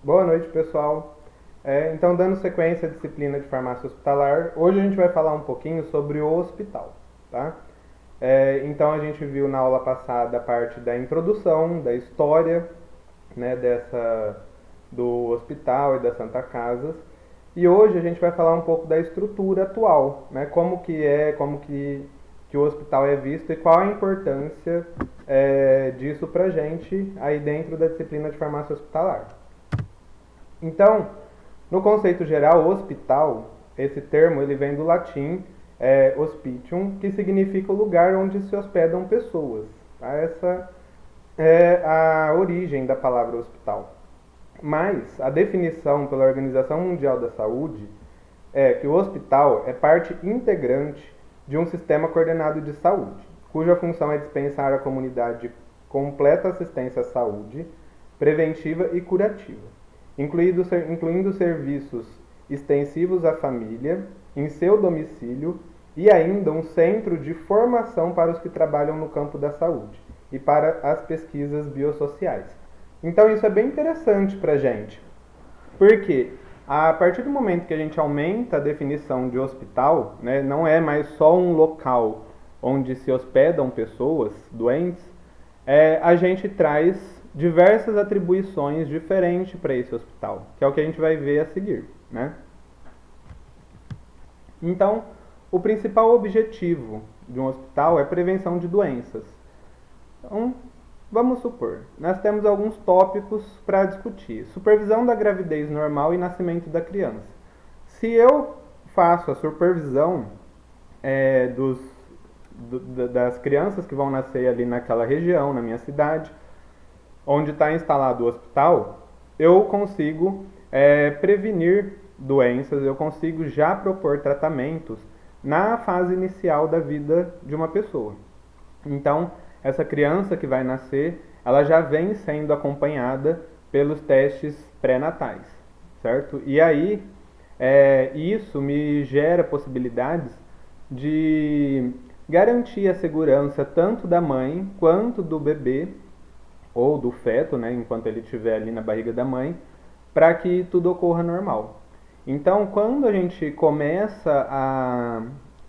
Boa noite, pessoal. Então, dando sequência à disciplina de farmácia hospitalar, hoje a gente vai falar um pouquinho sobre o hospital, tá? Então, a gente viu na aula passada a parte da introdução, da história, né, do hospital e das Santa Casas. E hoje a gente vai falar um pouco da estrutura atual, né? Como que o hospital é visto e qual a importância disso pra gente aí dentro da disciplina de farmácia hospitalar. Então, no conceito geral, hospital, esse termo ele vem do latim hospitium, que significa o lugar onde se hospedam pessoas. Tá? Essa é a origem da palavra hospital. Mas a definição pela Organização Mundial da Saúde é que o hospital é parte integrante de um sistema coordenado de saúde, cuja função é dispensar à comunidade completa assistência à saúde, preventiva e curativa, incluindo serviços extensivos à família, em seu domicílio e ainda um centro de formação para os que trabalham no campo da saúde e para as pesquisas biosociais. Então isso é bem interessante para a gente, porque a partir do momento que a gente aumenta a definição de hospital, né, não é mais só um local onde se hospedam pessoas doentes, a gente traz diversas atribuições diferentes para esse hospital, que é o que a gente vai ver a seguir, né? Então, o principal objetivo de um hospital é a prevenção de doenças. Então, vamos supor, nós temos alguns tópicos para discutir. Supervisão da gravidez normal e nascimento da criança. Se eu faço a supervisão das crianças que vão nascer ali naquela região, na minha cidade, onde está instalado o hospital, eu consigo prevenir doenças, eu consigo já propor tratamentos na fase inicial da vida de uma pessoa. Então, essa criança que vai nascer, ela já vem sendo acompanhada pelos testes pré-natais, certo? E aí, isso me gera possibilidades de garantir a segurança tanto da mãe quanto do bebê ou do feto, né, enquanto ele estiver ali na barriga da mãe, para que tudo ocorra normal. Então, quando a gente começa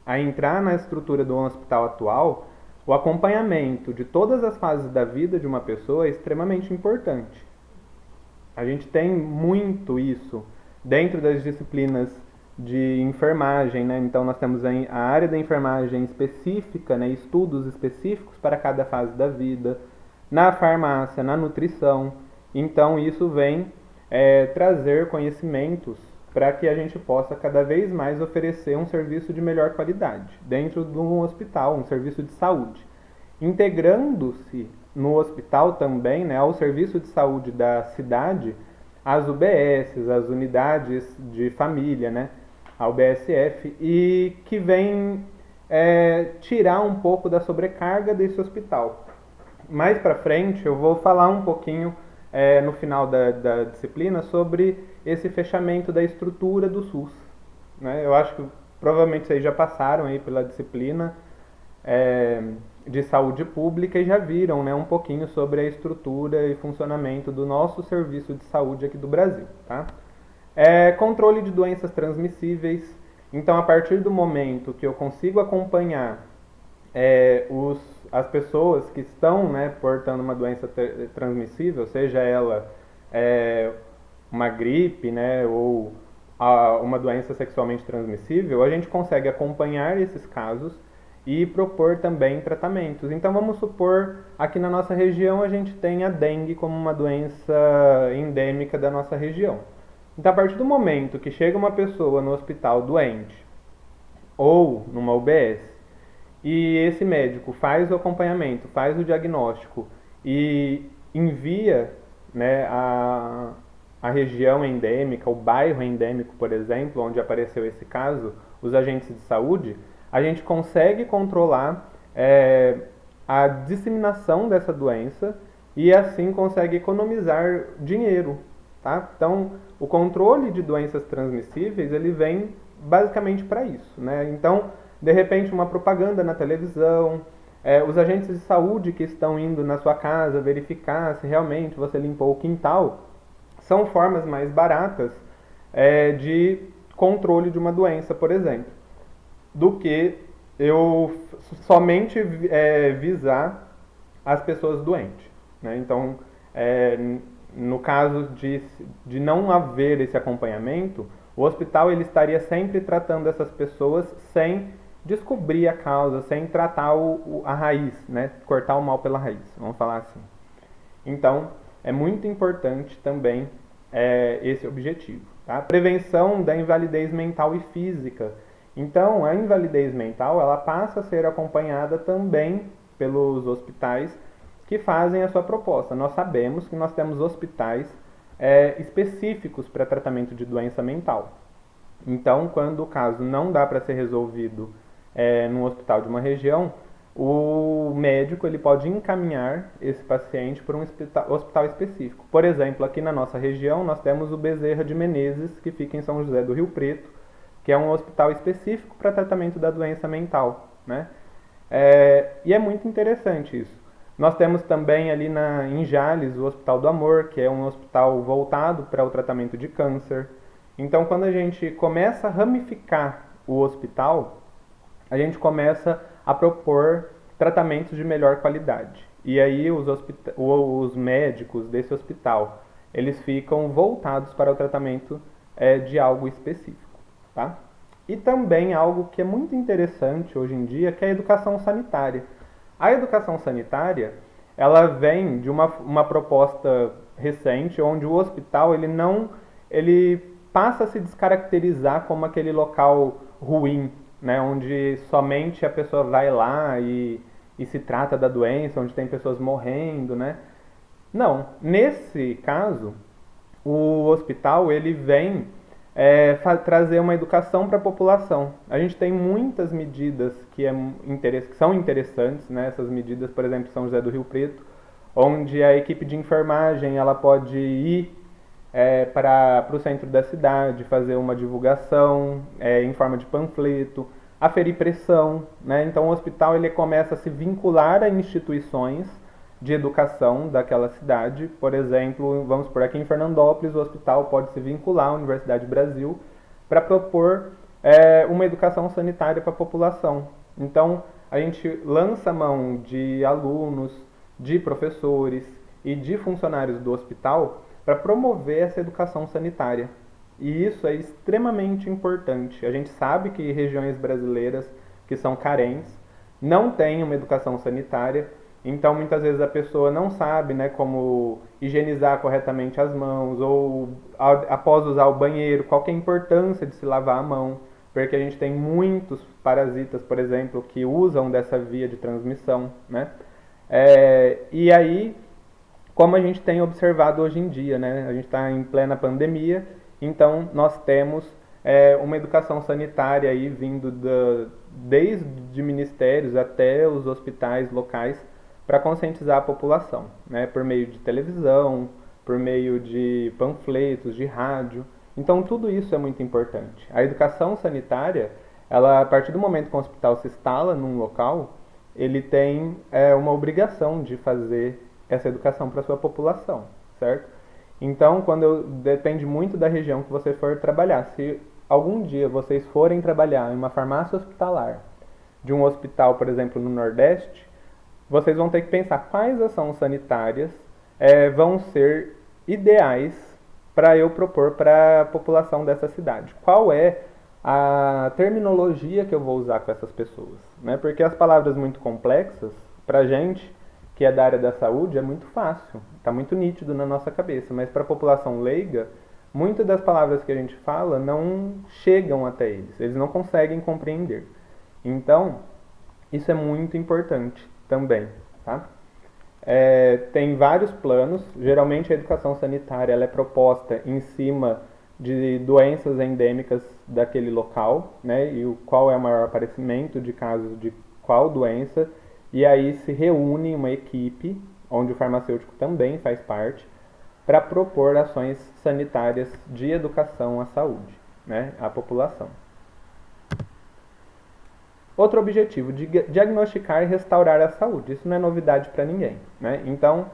a entrar na estrutura do hospital atual, o acompanhamento de todas as fases da vida de uma pessoa é extremamente importante. A gente tem muito isso dentro das disciplinas de enfermagem, né? Então nós temos a área da enfermagem específica, né? Estudos específicos para cada fase da vida, na farmácia, na nutrição. Então isso vem trazer conhecimentos para que a gente possa cada vez mais oferecer um serviço de melhor qualidade dentro de um hospital, um serviço de saúde. Integrando-se no hospital também, né, ao serviço de saúde da cidade, as UBSs, as unidades de família, né, a UBSF, e que vem tirar um pouco da sobrecarga desse hospital. Mais para frente eu vou falar um pouquinho no final da disciplina sobre esse fechamento da estrutura do SUS. Né? Eu acho que provavelmente vocês já passaram aí pela disciplina de saúde pública e já viram, né, um pouquinho sobre a estrutura e funcionamento do nosso serviço de saúde aqui do Brasil. Tá? Controle de doenças transmissíveis. Então, a partir do momento que eu consigo acompanhar as pessoas que estão, né, portando uma doença transmissível, seja ela uma gripe, né, ou uma doença sexualmente transmissível, a gente consegue acompanhar esses casos e propor também tratamentos. Então vamos supor, aqui na nossa região a gente tem a dengue como uma doença endêmica da nossa região. Então a partir do momento que chega uma pessoa no hospital doente, ou numa UBS, e esse médico faz o acompanhamento, faz o diagnóstico e envia, né, a região endêmica, o bairro endêmico, por exemplo, onde apareceu esse caso, os agentes de saúde, a gente consegue controlar a disseminação dessa doença e assim consegue economizar dinheiro. Tá? Então, o controle de doenças transmissíveis ele vem basicamente para isso. Né? Então, de repente, uma propaganda na televisão, os agentes de saúde que estão indo na sua casa verificar se realmente você limpou o quintal, são formas mais baratas de controle de uma doença, por exemplo, do que eu somente visar as pessoas doentes, né? Então, no caso de não haver esse acompanhamento, o hospital ele estaria sempre tratando essas pessoas sem descobrir a causa, sem tratar a raiz, né? Cortar o mal pela raiz, vamos falar assim. Então, é muito importante também esse objetivo. Tá? Prevenção da invalidez mental e física. Então, a invalidez mental ela passa a ser acompanhada também pelos hospitais que fazem a sua proposta. Nós sabemos que nós temos hospitais específicos para tratamento de doença mental. Então, quando o caso não dá para ser resolvido num hospital de uma região, o médico ele pode encaminhar esse paciente para um hospital específico. Por exemplo, aqui na nossa região, nós temos o Bezerra de Menezes, que fica em São José do Rio Preto, que é um hospital específico para tratamento da doença mental, né? E é muito interessante isso. Nós temos também ali em Jales o Hospital do Amor, que é um hospital voltado para o tratamento de câncer. Então, quando a gente começa a ramificar o hospital, a gente começa a propor tratamentos de melhor qualidade. E aí os médicos desse hospital, eles ficam voltados para o tratamento de algo específico. Tá? E também algo que é muito interessante hoje em dia, que é a educação sanitária. A educação sanitária, ela vem de uma proposta recente, onde o hospital ele passa a se descaracterizar como aquele local ruim, né, onde somente a pessoa vai lá e se trata da doença, onde tem pessoas morrendo, né? Não, nesse caso, o hospital ele vem trazer uma educação para a população. A gente tem muitas medidas que são interessantes, né? Essas medidas, por exemplo, São José do Rio Preto, onde a equipe de enfermagem ela pode ir para o centro da cidade, fazer uma divulgação em forma de panfleto, aferir pressão, né? Então o hospital ele começa a se vincular a instituições de educação daquela cidade. Por exemplo, vamos por aqui em Fernandópolis, o hospital pode se vincular à Universidade Brasil para propor uma educação sanitária para a população. Então a gente lança mão de alunos, de professores e de funcionários do hospital para promover essa educação sanitária. E isso é extremamente importante. A gente sabe que regiões brasileiras que são carentes não têm uma educação sanitária, então muitas vezes a pessoa não sabe, né, como higienizar corretamente as mãos, ou após usar o banheiro, qual que é a importância de se lavar a mão, porque a gente tem muitos parasitas, por exemplo, que usam dessa via de transmissão, né? E aí, como a gente tem observado hoje em dia, né? A gente está em plena pandemia, então nós temos uma educação sanitária aí vindo desde ministérios até os hospitais locais para conscientizar a população, né? Por meio de televisão, por meio de panfletos, de rádio. Então tudo isso é muito importante. A educação sanitária, ela, a partir do momento que o hospital se instala num local, ele tem uma obrigação de fazer essa educação para a sua população, certo? Então, depende muito da região que você for trabalhar. Se algum dia vocês forem trabalhar em uma farmácia hospitalar de um hospital, por exemplo, no Nordeste, vocês vão ter que pensar quais ações sanitárias vão ser ideais para eu propor para a população dessa cidade. Qual é a terminologia que eu vou usar com essas pessoas, né? Porque as palavras muito complexas, para a gente que é da área da saúde, é muito fácil, está muito nítido na nossa cabeça, mas para a população leiga, muitas das palavras que a gente fala não chegam até eles não conseguem compreender. Então, isso é muito importante também, tá? Tem vários planos, geralmente a educação sanitária ela é proposta em cima de doenças endêmicas daquele local, né? E qual é o maior aparecimento de casos de qual doença, e aí se reúne uma equipe, onde o farmacêutico também faz parte, para propor ações sanitárias de educação à saúde, né, à população. Outro objetivo, diagnosticar e restaurar a saúde. Isso não é novidade para ninguém, né? Então,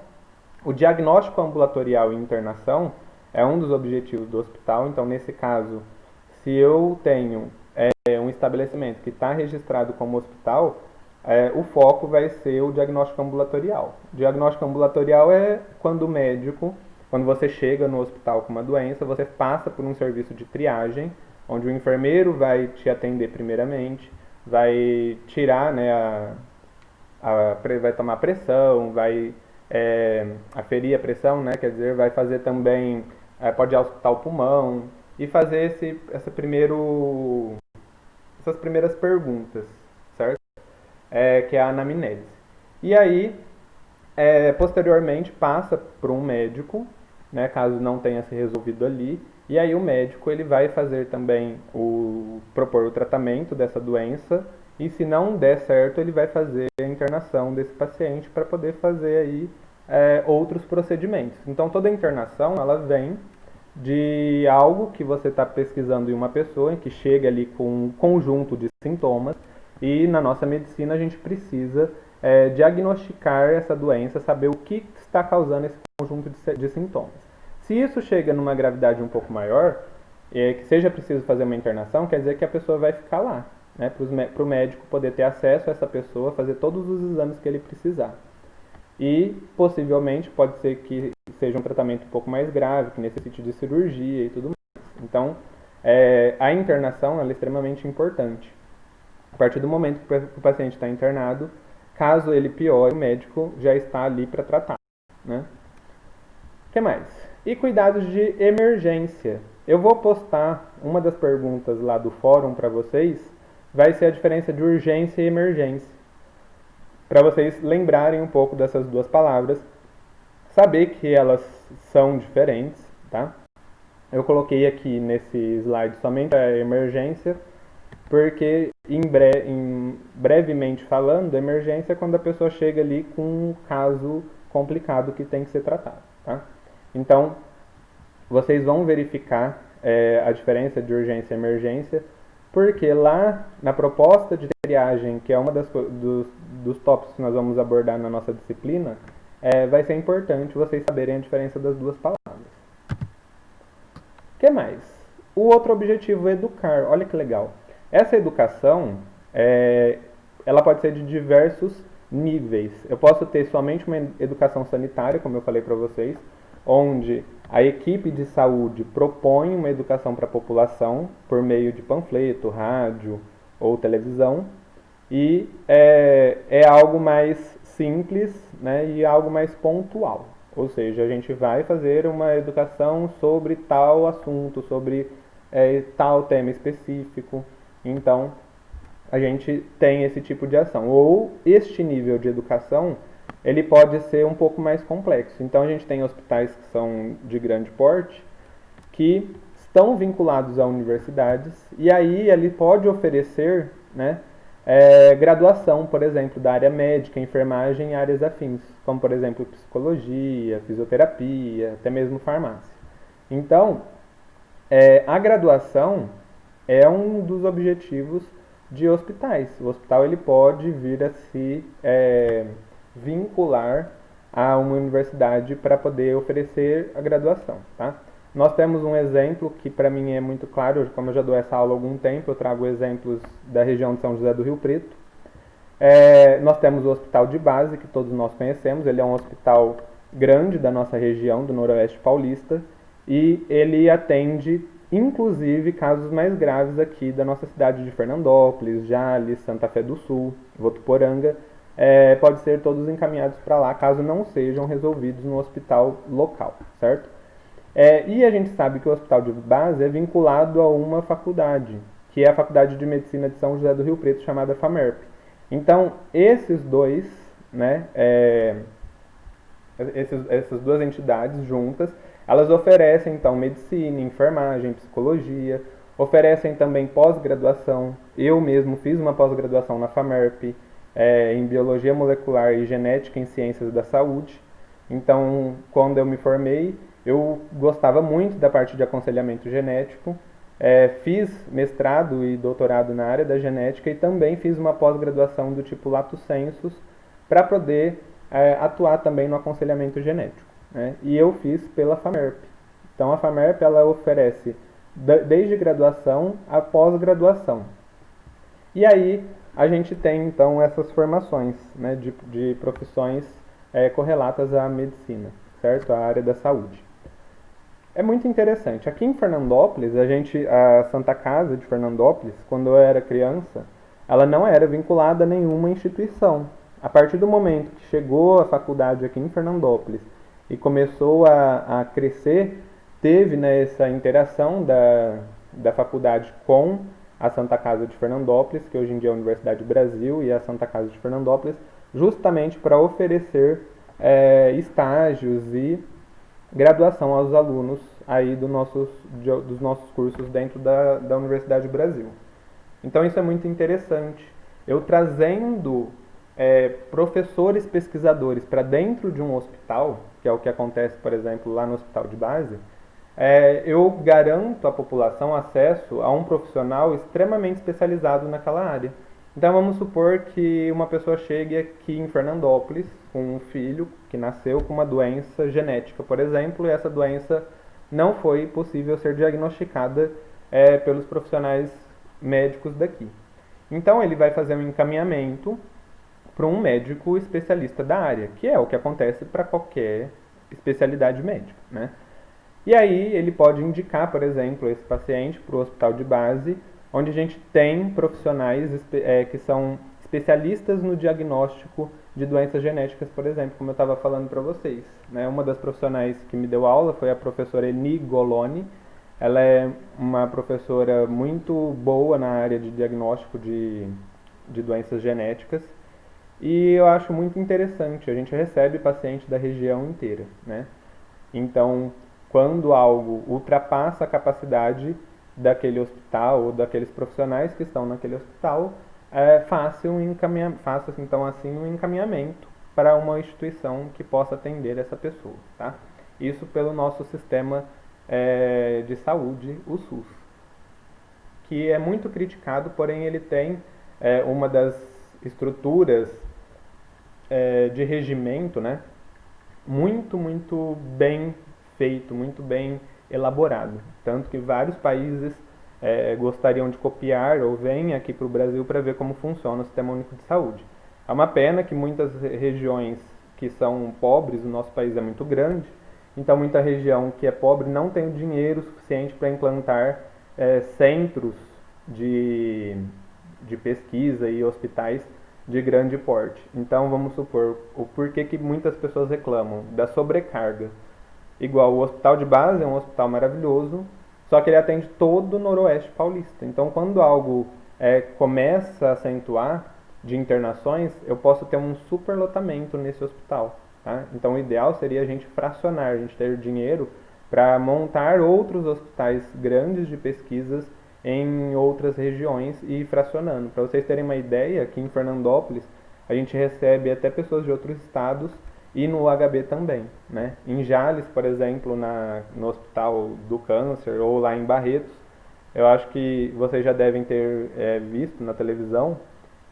o diagnóstico ambulatorial e internação é um dos objetivos do hospital. Então, nesse caso, se eu tenho um estabelecimento que está registrado como hospital, o foco vai ser o diagnóstico ambulatorial. O diagnóstico ambulatorial é quando o médico, quando você chega no hospital com uma doença, você passa por um serviço de triagem, onde o enfermeiro vai te atender primeiramente, vai tirar, né, vai tomar pressão, vai aferir a pressão, né, quer dizer, vai fazer também, pode auscultar o pulmão e fazer essas primeiras perguntas, certo? Que é a anamnese. E aí, posteriormente, passa para um médico, né, caso não tenha se resolvido ali, e aí o médico ele vai fazer também propor o tratamento dessa doença, e se não der certo, ele vai fazer a internação desse paciente para poder fazer aí outros procedimentos. Então toda internação ela vem de algo que você está pesquisando em uma pessoa, que chega ali com um conjunto de sintomas, e na nossa medicina a gente precisa diagnosticar essa doença, saber o que está causando esse conjunto de sintomas. Se isso chega numa gravidade um pouco maior, que seja preciso fazer uma internação, quer dizer que a pessoa vai ficar lá, né, para o médico poder ter acesso a essa pessoa, fazer todos os exames que ele precisar. E possivelmente pode ser que seja um tratamento um pouco mais grave, que necessite de cirurgia e tudo mais. Então, a internação ela é extremamente importante. A partir do momento que o paciente está internado, caso ele piore, o médico já está ali para tratar, né? O que mais? E cuidados de emergência. Eu vou postar uma das perguntas lá do fórum para vocês, vai ser a diferença de urgência e emergência. Para vocês lembrarem um pouco dessas duas palavras, saber que elas são diferentes, tá? Eu coloquei aqui nesse slide somente a emergência, porque brevemente falando, emergência é quando a pessoa chega ali com um caso complicado que tem que ser tratado, tá? Então, vocês vão verificar a diferença de urgência e emergência, porque lá na proposta de triagem, que é uma dos tópicos que nós vamos abordar na nossa disciplina, vai ser importante vocês saberem a diferença das duas palavras. O que mais? O outro objetivo é educar. Olha que legal. Essa educação, ela pode ser de diversos níveis. Eu posso ter somente uma educação sanitária, como eu falei para vocês, onde a equipe de saúde propõe uma educação para a população por meio de panfleto, rádio ou televisão, e é algo mais simples, né, e algo mais pontual. Ou seja, a gente vai fazer uma educação sobre tal assunto, sobre tal tema específico. Então, a gente tem esse tipo de ação. Ou este nível de educação, ele pode ser um pouco mais complexo. Então, a gente tem hospitais que são de grande porte, que estão vinculados a universidades, e aí ele pode oferecer, né, graduação, por exemplo, da área médica, enfermagem e áreas afins, como, por exemplo, psicologia, fisioterapia, até mesmo farmácia. Então, a graduação é um dos objetivos de hospitais. O hospital ele pode vir a se vincular a uma universidade para poder oferecer a graduação, tá? Nós temos um exemplo que para mim é muito claro, como eu já dou essa aula há algum tempo, eu trago exemplos da região de São José do Rio Preto. Nós temos o Hospital de Base, que todos nós conhecemos, ele é um hospital grande da nossa região, do Noroeste Paulista, e ele atende inclusive casos mais graves aqui da nossa cidade de Fernandópolis, Jales, Santa Fé do Sul, Votuporanga, pode ser todos encaminhados para lá, caso não sejam resolvidos no hospital local, certo? E a gente sabe que o Hospital de Base é vinculado a uma faculdade, que é a Faculdade de Medicina de São José do Rio Preto, chamada FAMERP. Então, esses dois, né, essas duas entidades juntas, elas oferecem, então, medicina, enfermagem, psicologia, oferecem também pós-graduação. Eu mesmo fiz uma pós-graduação na FAMERP, em Biologia Molecular e Genética em Ciências da Saúde. Então, quando eu me formei, eu gostava muito da parte de aconselhamento genético, fiz mestrado e doutorado na área da genética e também fiz uma pós-graduação do tipo Lato Sensus para poder atuar também no aconselhamento genético, né? E eu fiz pela FAMERP. Então a FAMERP ela oferece desde graduação a pós-graduação. E aí a gente tem então essas formações, né, de profissões correlatas à medicina, certo? À área da saúde. É muito interessante. Aqui em Fernandópolis, a Santa Casa de Fernandópolis, quando eu era criança, ela não era vinculada a nenhuma instituição. A partir do momento que chegou a faculdade aqui em Fernandópolis e começou a crescer, teve, né, essa interação da faculdade com a Santa Casa de Fernandópolis, que hoje em dia é a Universidade do Brasil, e a Santa Casa de Fernandópolis, justamente para oferecer estágios e graduação aos alunos aí dos nossos cursos dentro da Universidade do Brasil. Então isso é muito interessante. Eu trazendo professores pesquisadores para dentro de um hospital, que é o que acontece, por exemplo, lá no hospital de base, eu garanto à população acesso a um profissional extremamente especializado naquela área. Então vamos supor que uma pessoa chegue aqui em Fernandópolis com um filho que nasceu com uma doença genética, por exemplo, e essa doença não foi possível ser diagnosticada pelos profissionais médicos daqui. Então ele vai fazer um encaminhamento para um médico especialista da área, que é o que acontece para qualquer especialidade médica, né? E aí ele pode indicar, por exemplo, esse paciente para o hospital de base, onde a gente tem profissionais que são especialistas no diagnóstico de doenças genéticas, por exemplo, como eu estava falando para vocês, né? Uma das profissionais que me deu aula foi a professora Eni Goloni. Ela é uma professora muito boa na área de diagnóstico de doenças genéticas. E eu acho muito interessante, a gente recebe pacientes da região inteira, né? Então, quando algo ultrapassa a capacidade daquele hospital ou daqueles profissionais que estão naquele hospital, faça então assim um encaminhamento para uma instituição que possa atender essa pessoa, tá? Isso pelo nosso sistema de saúde, o SUS, que é muito criticado, porém ele tem uma das estruturas de regimento, né, muito bem feito, muito bem elaborado. Tanto que vários países gostariam de copiar ou vêm aqui para o Brasil para ver como funciona o Sistema Único de Saúde. É uma pena que muitas regiões que são pobres, o nosso país é muito grande, então muita região que é pobre não tem o dinheiro suficiente para implantar centros de pesquisa e hospitais de grande porte. Então vamos supor, o porquê que muitas pessoas reclamam da sobrecarga. Igual o hospital de base é um hospital maravilhoso, só que ele atende todo o noroeste paulista. Então quando algo começa a acentuar de internações, eu posso ter um superlotamento nesse hospital. Tá? Então o ideal seria a gente fracionar, a gente ter dinheiro para montar outros hospitais grandes de pesquisas em outras regiões e ir fracionando. Para vocês terem uma ideia, aqui em Fernandópolis a gente recebe até pessoas de outros estados e no HB também, né? Em Jales, por exemplo, no Hospital do Câncer ou lá em Barretos, eu acho que vocês já devem ter visto na televisão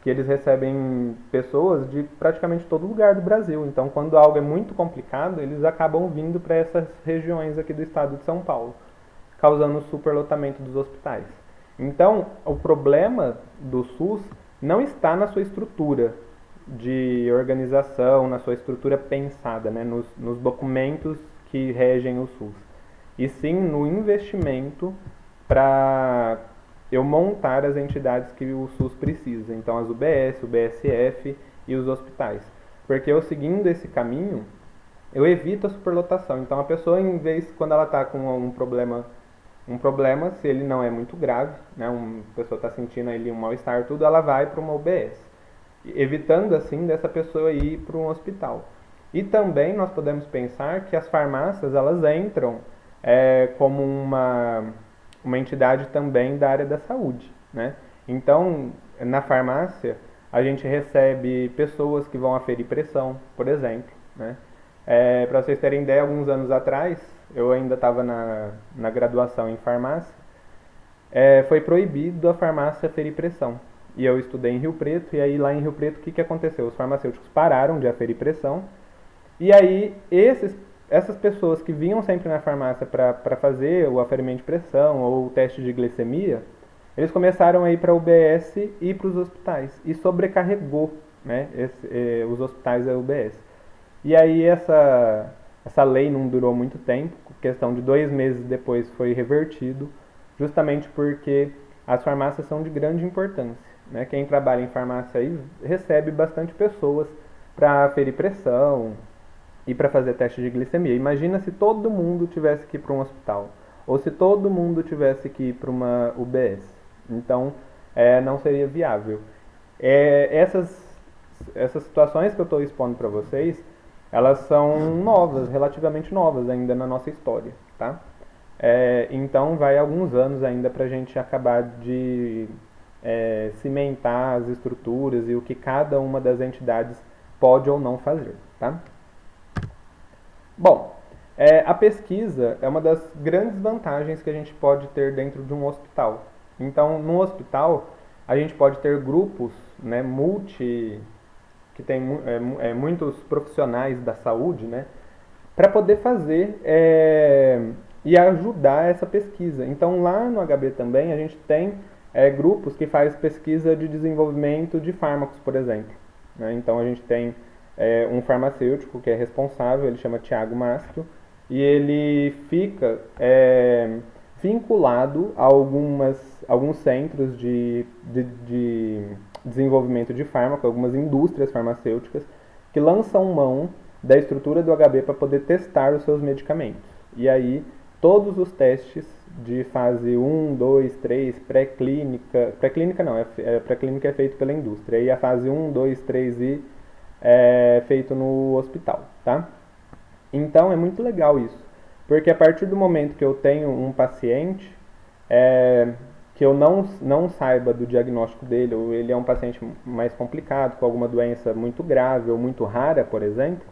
que eles recebem pessoas de praticamente todo lugar do Brasil. Então, quando algo é muito complicado, eles acabam vindo para essas regiões aqui do estado de São Paulo, causando o superlotamento dos hospitais. Então, o problema do SUS não está na sua estrutura de organização, na sua estrutura pensada, né, nos documentos que regem o SUS, e sim no investimento para eu montar as entidades que o SUS precisa, então as UBS, o BSF e os hospitais. Porque eu seguindo esse caminho, eu evito a superlotação. Então a pessoa, em vez, quando ela está com um problema, se ele não é muito grave, né, a pessoa está sentindo ali um mal-estar, tudo, ela vai para uma UBS, evitando assim dessa pessoa ir para um hospital. E também nós podemos pensar que as farmácias, elas entram como uma entidade também da área da saúde, né? Então, na farmácia, a gente recebe pessoas que vão aferir pressão, por exemplo, né? Para vocês terem ideia, alguns anos atrás, eu ainda estava na graduação em farmácia, foi proibido a farmácia aferir pressão. E eu estudei em Rio Preto, e aí lá em Rio Preto, o que aconteceu? Os farmacêuticos pararam de aferir pressão, e aí essas pessoas que vinham sempre na farmácia para fazer o aferimento de pressão ou o teste de glicemia, eles começaram a ir para a UBS e para os hospitais. E sobrecarregou, né, os hospitais da UBS. E aí essa lei não durou muito tempo, questão de 2 meses depois foi revertido, justamente porque as farmácias são de grande importância. Né? Quem trabalha em farmácia aí recebe bastante pessoas para aferir pressão e para fazer teste de glicemia. Imagina se todo mundo tivesse que ir para um hospital, ou se todo mundo tivesse que ir para uma UBS. Então, não seria viável. Essas situações que eu estou expondo para vocês, elas são novas, relativamente novas ainda na nossa história, tá? Então vai alguns anos ainda para a gente acabar de cimentar as estruturas e o que cada uma das entidades pode ou não fazer, tá? Bom, a pesquisa é uma das grandes vantagens que a gente pode ter dentro de um hospital. Então, no hospital, a gente pode ter grupos, né, que tem muitos profissionais da saúde, né, para poder fazer e ajudar essa pesquisa. Então, lá no HB também, a gente tem grupos que fazem pesquisa de desenvolvimento de fármacos, por exemplo. Né? Então, a gente tem um farmacêutico que é responsável, ele chama Thiago Mastro, e ele fica vinculado a alguns centros de desenvolvimento de fármaco, algumas indústrias farmacêuticas, que lançam mão da estrutura do HB para poder testar os seus medicamentos. E aí, todos os testes de fase 1, 2, 3, pré-clínica não, pré-clínica é feito pela indústria, e a fase 1, 2, 3 e é feito no hospital, tá? Então é muito legal isso, porque a partir do momento que eu tenho um paciente que eu não saiba do diagnóstico dele, ou ele é um paciente mais complicado, com alguma doença muito grave ou muito rara, por exemplo,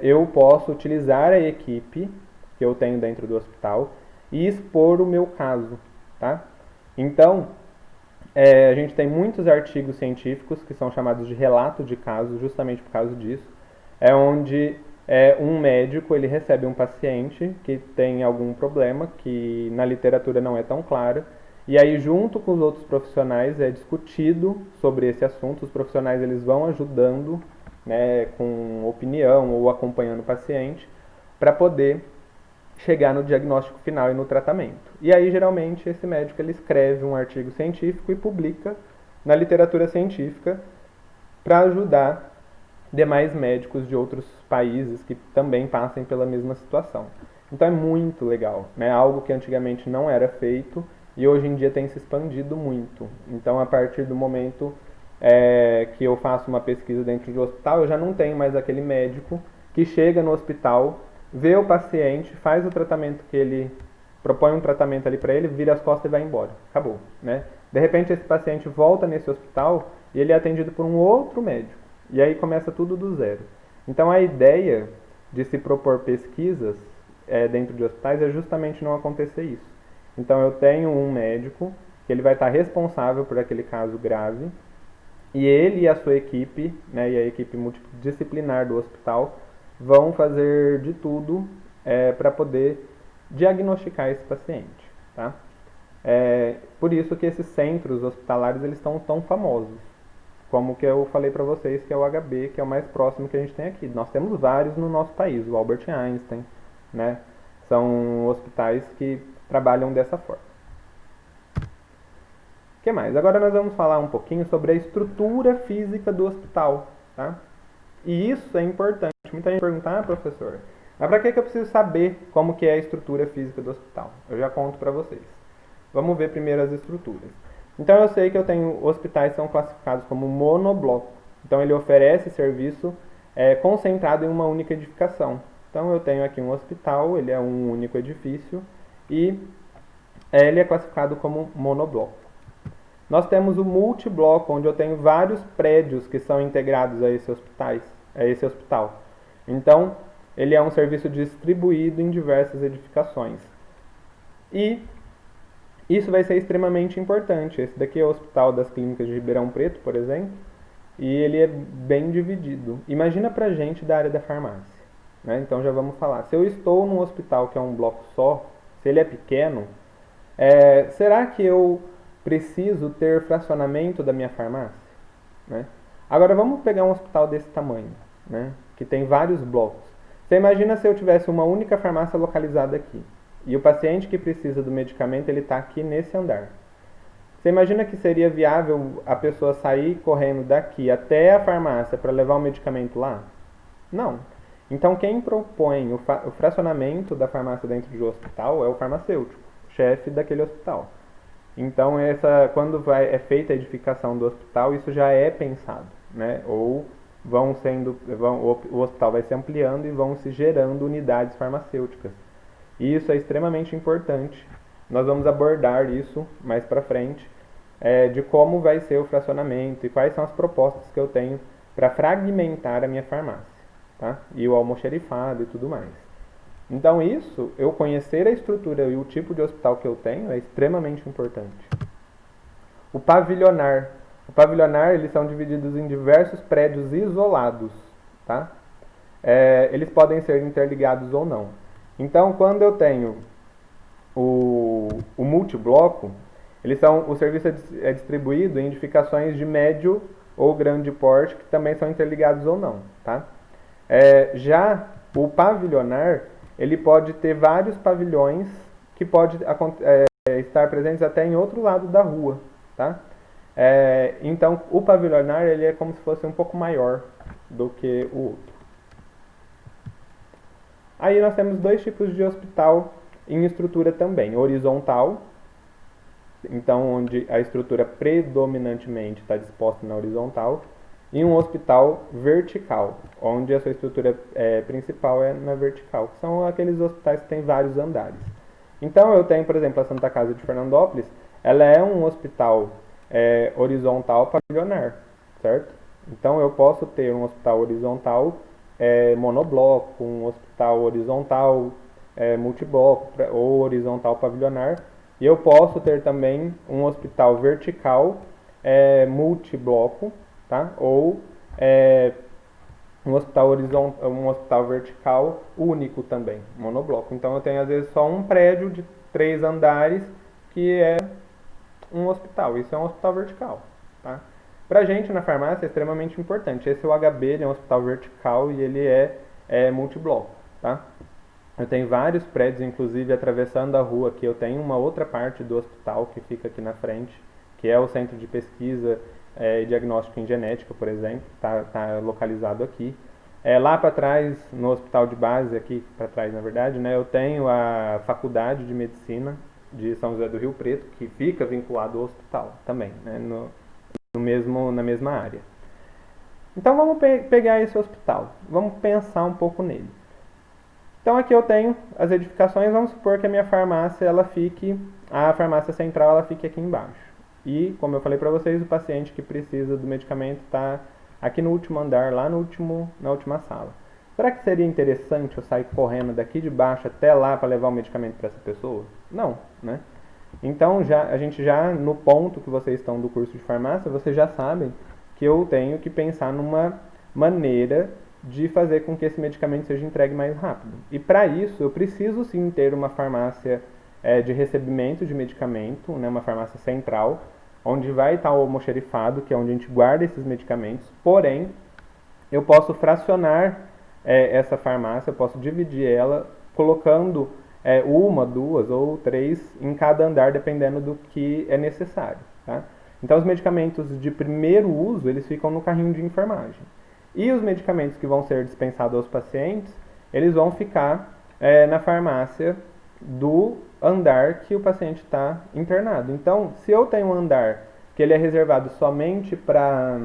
eu posso utilizar a equipe que eu tenho dentro do hospital e expor o meu caso, tá? Então, a gente tem muitos artigos científicos que são chamados de relato de caso, justamente por causa disso, onde um médico ele recebe um paciente que tem algum problema que na literatura não é tão claro, e aí junto com os outros profissionais é discutido sobre esse assunto. Os profissionais eles vão ajudando, né, com opinião ou acompanhando o paciente para poder chegar no diagnóstico final e no tratamento. E aí, geralmente, esse médico ele escreve um artigo científico e publica na literatura científica para ajudar demais médicos de outros países que também passem pela mesma situação. Então é muito legal, né? Algo que antigamente não era feito e hoje em dia tem se expandido muito. Então, a partir do momento que eu faço uma pesquisa dentro de um hospital, eu já não tenho mais aquele médico que chega no hospital, vê o paciente, faz o tratamento que ele propõe, um tratamento ali para ele, vira as costas e vai embora. Acabou, né? De repente esse paciente volta nesse hospital e ele é atendido por um outro médico. E aí começa tudo do zero. Então a ideia de se propor pesquisas dentro de hospitais é justamente não acontecer isso. Então eu tenho um médico que ele vai estar responsável por aquele caso grave e ele e a sua equipe, né, e a equipe multidisciplinar do hospital vão fazer de tudo para poder diagnosticar esse paciente, tá? Por isso que esses centros hospitalares eles estão tão famosos, como que eu falei para vocês que é o HB, que é o mais próximo que a gente tem aqui. Nós temos vários no nosso país, o Albert Einstein, né? São hospitais que trabalham dessa forma. O que mais? Agora nós vamos falar um pouquinho sobre a estrutura física do hospital, tá? E isso é importante. Muita gente pergunta, professor, mas para que eu preciso saber como que é a estrutura física do hospital? Eu já conto para vocês. Vamos ver primeiro as estruturas. Então eu sei que eu tenho hospitais que são classificados como monobloco. Então ele oferece serviço concentrado em uma única edificação. Então eu tenho aqui um hospital, ele é um único edifício e ele é classificado como monobloco. Nós temos o multibloco, onde eu tenho vários prédios que são integrados a esse hospital. Então, ele é um serviço distribuído em diversas edificações. E isso vai ser extremamente importante. Esse daqui é o Hospital das Clínicas de Ribeirão Preto, por exemplo, e ele é bem dividido. Imagina pra gente da área da farmácia. né? Então já vamos falar. Se eu estou num hospital que é um bloco só, se ele é pequeno, será que eu preciso ter fracionamento da minha farmácia? Né? Agora vamos pegar um hospital desse tamanho, né? Que tem vários blocos. Você imagina se eu tivesse uma única farmácia localizada aqui e o paciente que precisa do medicamento ele está aqui nesse andar. Você imagina que seria viável a pessoa sair correndo daqui até a farmácia para levar o medicamento lá? Não. Então quem propõe o fracionamento da farmácia dentro de um hospital é o farmacêutico, chefe daquele hospital. Então quando é feita a edificação do hospital, isso já é pensado, né? Ou o hospital vai se ampliando e vão se gerando unidades farmacêuticas. E isso é extremamente importante. Nós vamos abordar isso mais para frente, de como vai ser o fracionamento e quais são as propostas que eu tenho para fragmentar a minha farmácia, tá? E o almoxerifado e tudo mais. Então eu conhecer a estrutura e o tipo de hospital que eu tenho é extremamente importante. O pavilionar. O pavilionar, eles são divididos em diversos prédios isolados, tá? Eles podem ser interligados ou não. Então, quando eu tenho o multibloco, o serviço é distribuído em edificações de médio ou grande porte, que também são interligados ou não, tá? Já o pavilionar, ele pode ter vários pavilhões que pode estar presentes até em outro lado da rua, tá? Então, o pavilionar ele é como se fosse um pouco maior do que o outro. Aí nós temos dois tipos de hospital em estrutura também, horizontal, então onde a estrutura predominantemente está disposta na horizontal, e um hospital vertical, onde a sua estrutura principal é na vertical, que são aqueles hospitais que têm vários andares. Então eu tenho, por exemplo, a Santa Casa de Fernandópolis, ela é um hospital horizontal pavilionar, certo? Então eu posso ter um hospital horizontal monobloco, um hospital horizontal multibloco ou horizontal pavilionar, e eu posso ter também um hospital vertical multibloco, tá? Ou um hospital vertical único também, monobloco. Então eu tenho às vezes só um prédio de 3 andares que é um hospital. Isso é um hospital vertical, tá? Pra gente na farmácia é extremamente importante. Esse é o HB, ele é um hospital vertical e ele é multibloco, tá? Eu tenho vários prédios, inclusive atravessando a rua aqui, eu tenho uma outra parte do hospital que fica aqui na frente, que é o Centro de Pesquisa e Diagnóstico em Genética, por exemplo, tá localizado aqui. Lá para trás, no hospital de base, aqui para trás na verdade, né, eu tenho a Faculdade de Medicina de São José do Rio Preto, que fica vinculado ao hospital também, né, na mesma área. Então vamos pegar esse hospital, vamos pensar um pouco nele. Então aqui eu tenho as edificações, vamos supor que a minha farmácia, a farmácia central ela fique aqui embaixo. E, como eu falei para vocês, o paciente que precisa do medicamento está aqui no último andar, lá na última sala. Será que seria interessante eu sair correndo daqui de baixo até lá para levar o medicamento para essa pessoa? Não, né? Então, a gente no ponto que vocês estão do curso de farmácia, vocês já sabem que eu tenho que pensar numa maneira de fazer com que esse medicamento seja entregue mais rápido. E para isso, eu preciso sim ter uma farmácia de recebimento de medicamento, né, uma farmácia central, onde vai estar o almoxerifado, que é onde a gente guarda esses medicamentos. Porém, eu posso fracionar essa farmácia, eu posso dividir ela, colocando uma, duas ou 3 em cada andar, dependendo do que é necessário, tá? Então, os medicamentos de primeiro uso, eles ficam no carrinho de enfermagem. E os medicamentos que vão ser dispensados aos pacientes, eles vão ficar na farmácia do andar que o paciente está internado. Então, se eu tenho um andar que ele é reservado somente para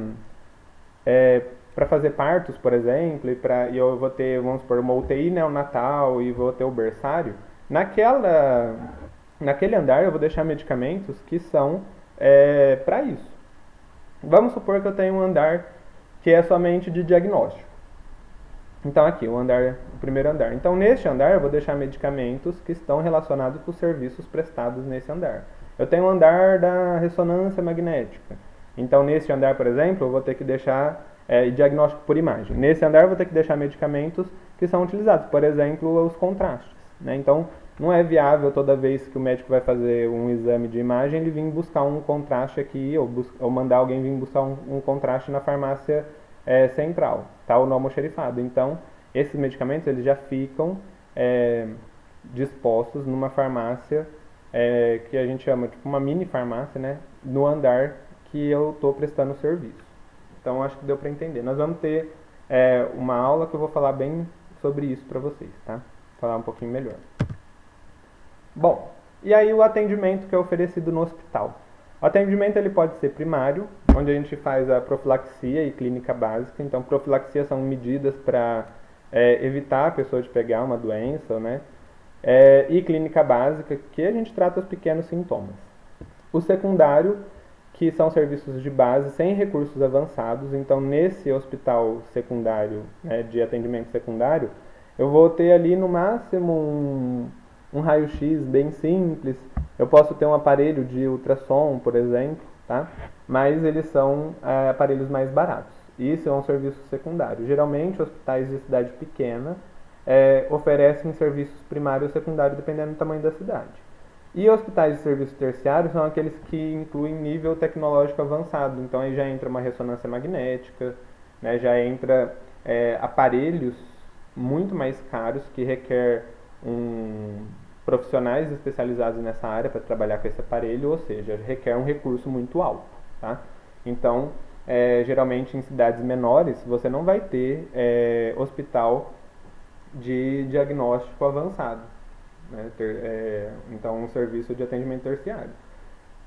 fazer partos, por exemplo, e eu vou ter, vamos supor, uma UTI neonatal e vou ter o berçário, naquele andar eu vou deixar medicamentos que são para isso. Vamos supor que eu tenho um andar que é somente de diagnóstico. Então aqui, o primeiro andar. Então neste andar eu vou deixar medicamentos que estão relacionados com os serviços prestados nesse andar. Eu tenho o andar da ressonância magnética. Então nesse andar, por exemplo, eu vou ter que deixar diagnóstico por imagem. Nesse andar eu vou ter que deixar medicamentos que são utilizados, por exemplo, os contrastes, né? Então, não é viável toda vez que o médico vai fazer um exame de imagem ele vir buscar um contraste aqui ou mandar alguém vir buscar um contraste na farmácia central, tá? Ou no almoxerifado. Então, esses medicamentos eles já ficam dispostos numa farmácia que a gente chama tipo uma mini farmácia, né? No andar que eu estou prestando serviço. Então, acho que deu para entender. Nós vamos ter uma aula que eu vou falar bem sobre isso para vocês, tá? Falar um pouquinho melhor. Bom, e aí o atendimento que é oferecido no hospital. O atendimento ele pode ser primário, onde a gente faz a profilaxia e clínica básica. Então, profilaxia são medidas para evitar a pessoa de pegar uma doença, né? E clínica básica, que a gente trata os pequenos sintomas. O secundário, que são serviços de base sem recursos avançados. Então, nesse hospital secundário, né, de atendimento secundário, eu vou ter ali no máximo um raio-x bem simples. Eu posso ter um aparelho de ultrassom, por exemplo, tá? Mas eles são aparelhos mais baratos. Isso é um serviço secundário. Geralmente, hospitais de cidade pequena oferecem serviços primário e secundário dependendo do tamanho da cidade. E hospitais de serviço terciário são aqueles que incluem nível tecnológico avançado. Então aí já entra uma ressonância magnética, né, já entra aparelhos muito mais caros que requer profissionais especializados nessa área para trabalhar com esse aparelho, ou seja, requer um recurso muito alto. Tá? Então, geralmente em cidades menores você não vai ter hospital de diagnóstico avançado. Né, então um serviço de atendimento terciário,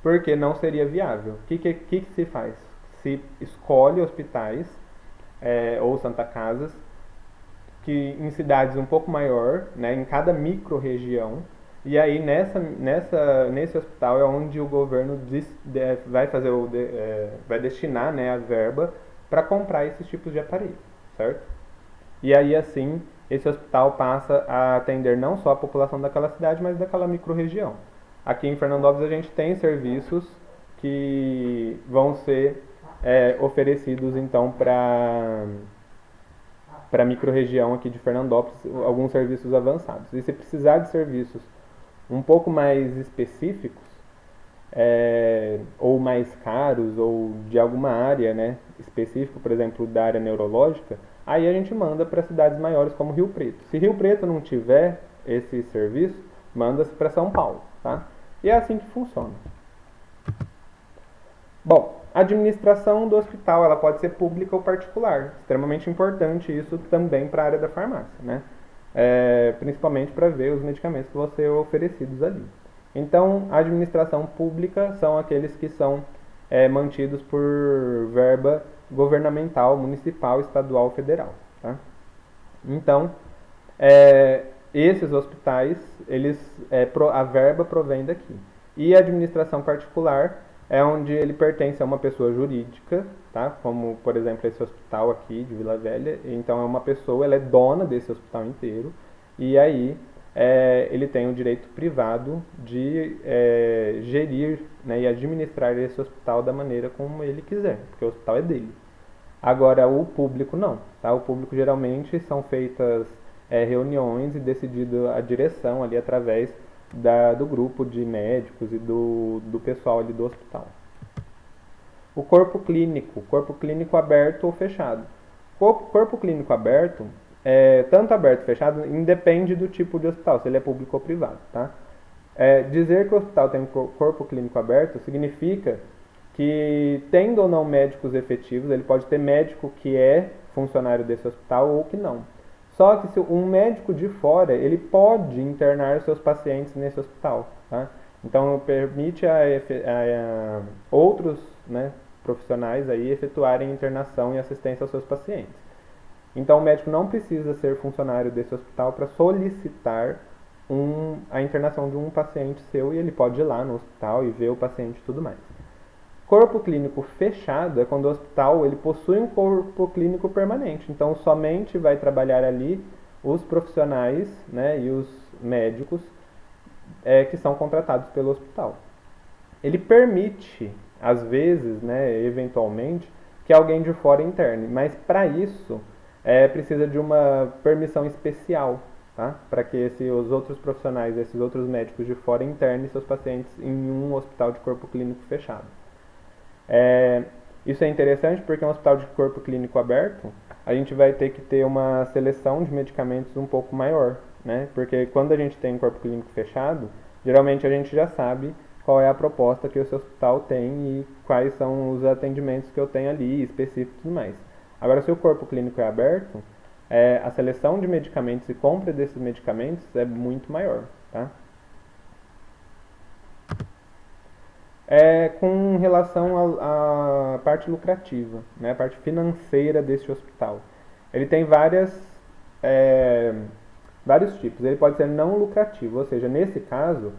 porque não seria viável. O que se faz? Se escolhe hospitais ou Santa Casas que em cidades um pouco maior, né, em cada micro-região, e aí nesse hospital é onde o governo vai destinar, né, a verba para comprar esses tipos de aparelho, certo? E aí assim esse hospital passa a atender não só a população daquela cidade, mas daquela micro-região. Aqui em Fernandópolis a gente tem serviços que vão ser oferecidos então para a micro-região aqui de Fernandópolis, alguns serviços avançados. E se precisar de serviços um pouco mais específicos, ou mais caros, ou de alguma área, né, específica, por exemplo, da área neurológica, aí a gente manda para cidades maiores como Rio Preto. Se Rio Preto não tiver esse serviço, manda-se para São Paulo, tá? E é assim que funciona. Bom, a administração do hospital ela pode ser pública ou particular. Extremamente importante isso também para a área da farmácia, né? Principalmente para ver os medicamentos que vão ser oferecidos ali. Então, a administração pública são aqueles que são mantidos por verba governamental, municipal, estadual, federal. Tá? Então, esses hospitais, a verba provém daqui. E a administração particular é onde ele pertence a uma pessoa jurídica, tá? Como, por exemplo, esse hospital aqui de Vila Velha. Então, é uma pessoa, ela é dona desse hospital inteiro. E aí, ele tem o direito privado de gerir, né, e administrar esse hospital da maneira como ele quiser, porque o hospital é dele. Agora, o público não. Tá? O público geralmente são feitas reuniões e decidida a direção ali através do grupo de médicos e do pessoal ali do hospital. O corpo clínico aberto ou fechado. Corpo clínico aberto, tanto aberto ou fechado, independe do tipo de hospital, se ele é público ou privado. Tá? Dizer que o hospital tem um corpo clínico aberto significa que, tendo ou não médicos efetivos, ele pode ter médico que é funcionário desse hospital ou que não. Só que se um médico de fora, ele pode internar seus pacientes nesse hospital. Tá? Então, permite a outros, né, profissionais aí efetuarem internação e assistência aos seus pacientes. Então, o médico não precisa ser funcionário desse hospital para solicitar a internação de um paciente seu, e ele pode ir lá no hospital e ver o paciente e tudo mais. Corpo clínico fechado é quando o hospital ele possui um corpo clínico permanente. Então, somente vai trabalhar ali os profissionais, né, e os médicos que são contratados pelo hospital. Ele permite, às vezes, né, eventualmente, que alguém de fora interne, mas para isso precisa de uma permissão especial, tá? Para que os outros profissionais, esses outros médicos de fora internem seus pacientes em um hospital de corpo clínico fechado. É, isso é interessante porque um hospital de corpo clínico aberto, a gente vai ter que ter uma seleção de medicamentos um pouco maior, né? Porque quando a gente tem um corpo clínico fechado, geralmente a gente já sabe qual é a proposta que o seu hospital tem e quais são os atendimentos que eu tenho ali, específicos e tudo mais. Agora, se o corpo clínico é aberto, a seleção de medicamentos e compra desses medicamentos é muito maior, tá? Com relação à parte lucrativa, né, a parte financeira deste hospital. Ele tem é, vários tipos. Ele pode ser não lucrativo, ou seja, nesse caso,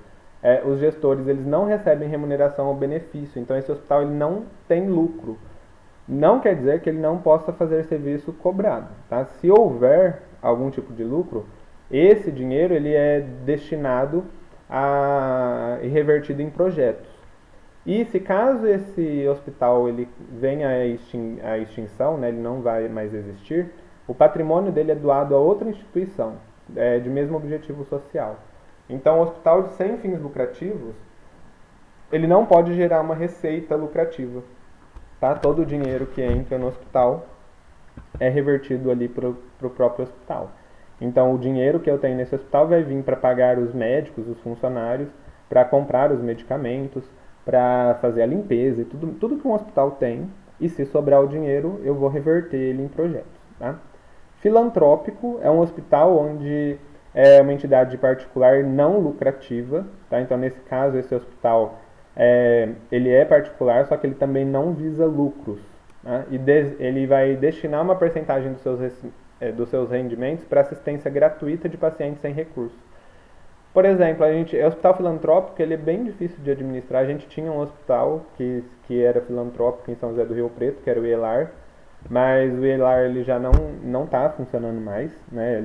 os gestores eles não recebem remuneração ou benefício, então esse hospital ele não tem lucro. Não quer dizer que ele não possa fazer serviço cobrado. Tá? Se houver algum tipo de lucro, esse dinheiro ele é destinado e revertido em projetos. E se caso esse hospital ele venha à extinção, né, ele não vai mais existir, o patrimônio dele é doado a outra instituição, de mesmo objetivo social. Então, o hospital sem fins lucrativos, ele não pode gerar uma receita lucrativa. Tá? Todo o dinheiro que entra no hospital é revertido ali para o próprio hospital. Então, o dinheiro que eu tenho nesse hospital vai vir para pagar os médicos, os funcionários, para comprar os medicamentos, para fazer a limpeza e tudo que um hospital tem. E se sobrar o dinheiro, eu vou reverter ele em projetos. Tá? Filantrópico é um hospital onde é uma entidade particular não lucrativa. Tá? Então, nesse caso, esse hospital ele é particular, só que ele também não visa lucros. Né? E ele vai destinar uma porcentagem dos seus rendimentos para assistência gratuita de pacientes sem recursos. Por exemplo, o hospital filantrópico ele é bem difícil de administrar. A gente tinha um hospital que era filantrópico em São José do Rio Preto, que era o IELAR, mas o IELAR ele já não está funcionando mais. Né?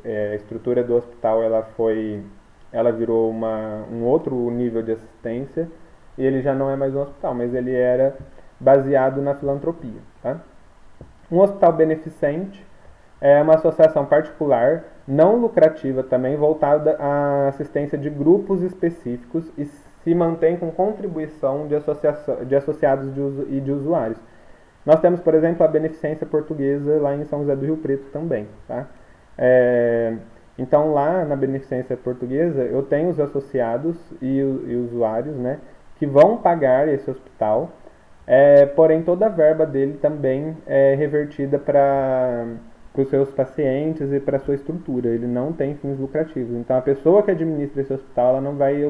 A estrutura do hospital ela virou um outro nível de assistência e ele já não é mais um hospital, mas ele era baseado na filantropia. Tá? Um hospital beneficente é uma associação particular, não lucrativa também, voltada à assistência de grupos específicos e se mantém com contribuição de associados e de usuários. Nós temos, por exemplo, a Beneficência Portuguesa lá em São José do Rio Preto também. Tá? Então, lá na Beneficência Portuguesa, eu tenho os associados e usuários, né, que vão pagar esse hospital, porém toda a verba dele também é revertida para os seus pacientes e para a sua estrutura. Ele não tem fins lucrativos. Então, a pessoa que administra esse hospital, ela não vai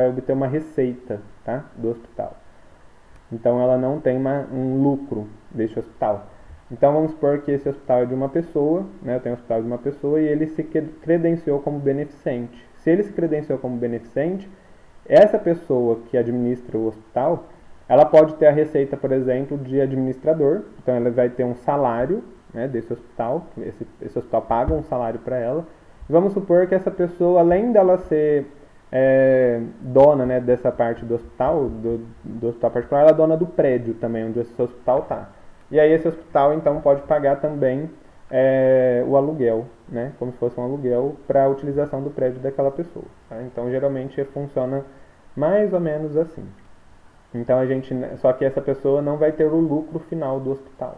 obter uma receita, tá, do hospital. Então, ela não tem um lucro deste hospital. Então, vamos supor que esse hospital é de uma pessoa, né, eu tenho um hospital de uma pessoa e ele se credenciou como beneficente. Se ele se credenciou como beneficente, essa pessoa que administra o hospital, ela pode ter a receita, por exemplo, de administrador. Então, ela vai ter um salário, né, desse hospital, esse hospital paga um salário para ela. Vamos supor que essa pessoa, além dela ser dona, né, dessa parte do hospital, do hospital particular, ela é dona do prédio também, onde esse hospital está. E aí esse hospital, então, pode pagar também o aluguel, né, como se fosse um aluguel para a utilização do prédio daquela pessoa. Tá? Então, geralmente, funciona mais ou menos assim. Então, só que essa pessoa não vai ter o lucro final do hospital.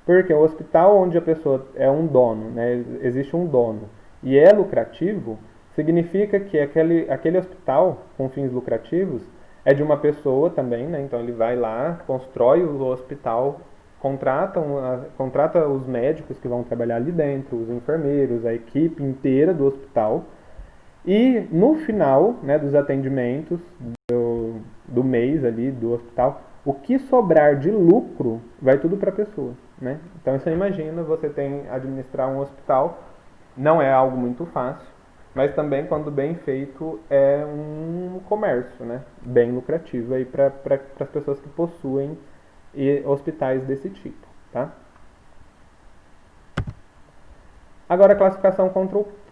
Porque o hospital onde a pessoa é um dono, né, existe um dono, e é lucrativo, significa que aquele hospital com fins lucrativos é de uma pessoa também, né, então ele vai lá, constrói o hospital, contrata os médicos que vão trabalhar ali dentro, os enfermeiros, a equipe inteira do hospital, e no final, né, dos atendimentos do mês ali do hospital, o que sobrar de lucro vai tudo para a pessoa. Né? Então você imagina, você tem administrar um hospital, não é algo muito fácil, mas também quando bem feito é um comércio, né? Bem lucrativo aí para as pessoas que possuem hospitais desse tipo. Tá? Agora a classificação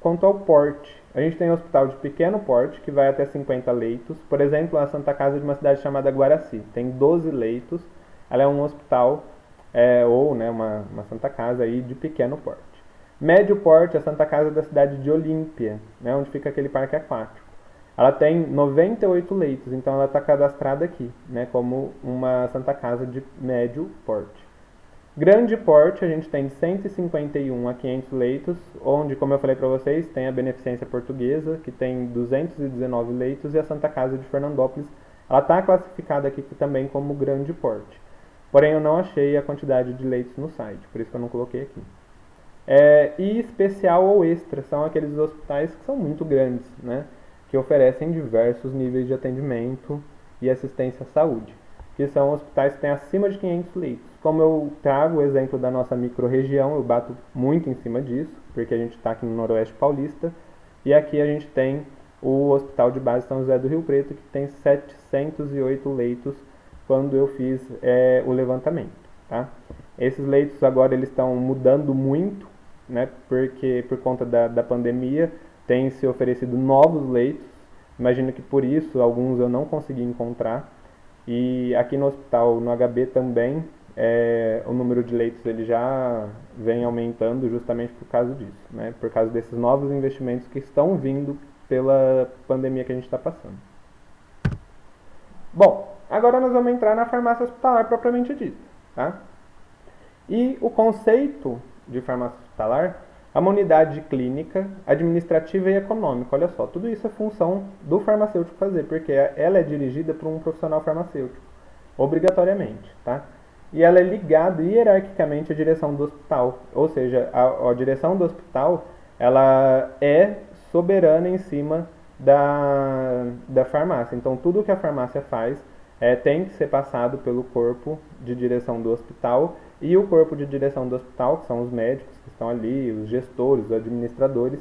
quanto ao porte. A gente tem um hospital de pequeno porte, que vai até 50 leitos. Por exemplo, a Santa Casa de uma cidade chamada Guaraci. Tem 12 leitos. Ela é um hospital ou né, uma Santa Casa aí de pequeno porte. Médio porte é a Santa Casa da cidade de Olímpia, né, onde fica aquele parque aquático. Ela tem 98 leitos, então ela está cadastrada aqui, né, como uma Santa Casa de médio porte. Grande porte, a gente tem de 151 a 500 leitos, onde, como eu falei para vocês, tem a Beneficência Portuguesa, que tem 219 leitos, e a Santa Casa de Fernandópolis, ela está classificada aqui também como grande porte. Porém, eu não achei a quantidade de leitos no site, por isso que eu não coloquei aqui. E especial ou extra são aqueles hospitais que são muito grandes, né? Que oferecem diversos níveis de atendimento e assistência à saúde, que são hospitais que têm acima de 500 leitos. Como eu trago o exemplo da nossa microrregião, eu bato muito em cima disso, porque a gente está aqui no Noroeste Paulista, e aqui a gente tem o Hospital de Base São José do Rio Preto, que tem 708 leitos quando eu fiz o levantamento. Tá? Esses leitos agora eles estão mudando muito, né, porque por conta da pandemia tem se oferecido novos leitos. Imagino que por isso alguns eu não consegui encontrar. E aqui no hospital, no HB também, o número de leitos ele já vem aumentando justamente por causa disso, né? Por causa desses novos investimentos que estão vindo pela pandemia que a gente está passando. Bom, agora nós vamos entrar na farmácia hospitalar propriamente dita. Tá? E o conceito de farmácia hospitalar é uma unidade clínica, administrativa e econômica. Olha só, tudo isso é função do farmacêutico fazer, porque ela é dirigida por um profissional farmacêutico, obrigatoriamente, tá? E ela é ligada hierarquicamente à direção do hospital, ou seja, a direção do hospital ela é soberana em cima da farmácia. Então, tudo que a farmácia faz tem que ser passado pelo corpo de direção do hospital, e o corpo de direção do hospital, que são os médicos que estão ali, os gestores, os administradores,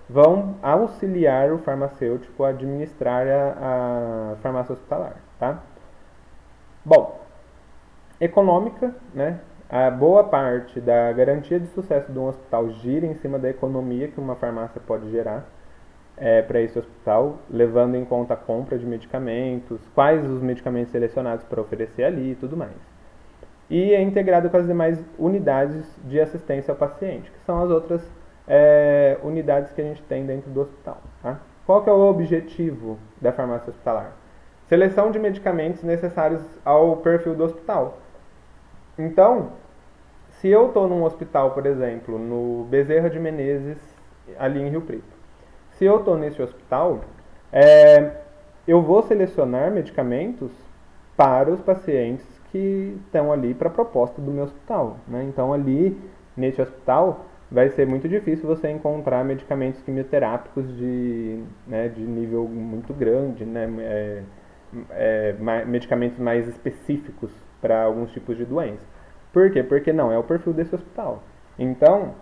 vão auxiliar o farmacêutico a administrar a farmácia hospitalar. Tá? Bom, econômica, né? A boa parte da garantia de sucesso de um hospital gira em cima da economia que uma farmácia pode gerar para esse hospital, levando em conta a compra de medicamentos, quais os medicamentos selecionados para oferecer ali e tudo mais. E é integrado com as demais unidades de assistência ao paciente, que são as outras unidades que a gente tem dentro do hospital. Tá? Qual que é o objetivo da farmácia hospitalar? Seleção de medicamentos necessários ao perfil do hospital. Então, se eu estou num hospital, por exemplo, no Bezerra de Menezes, ali em Rio Preto, se eu estou nesse hospital, eu vou selecionar medicamentos para os pacientes que estão ali para a proposta do meu hospital. Né? Então, ali, nesse hospital, vai ser muito difícil você encontrar medicamentos quimioterápicos de nível muito grande, né? Medicamentos mais específicos para alguns tipos de doença. Por quê? Porque não é o perfil desse hospital. Então,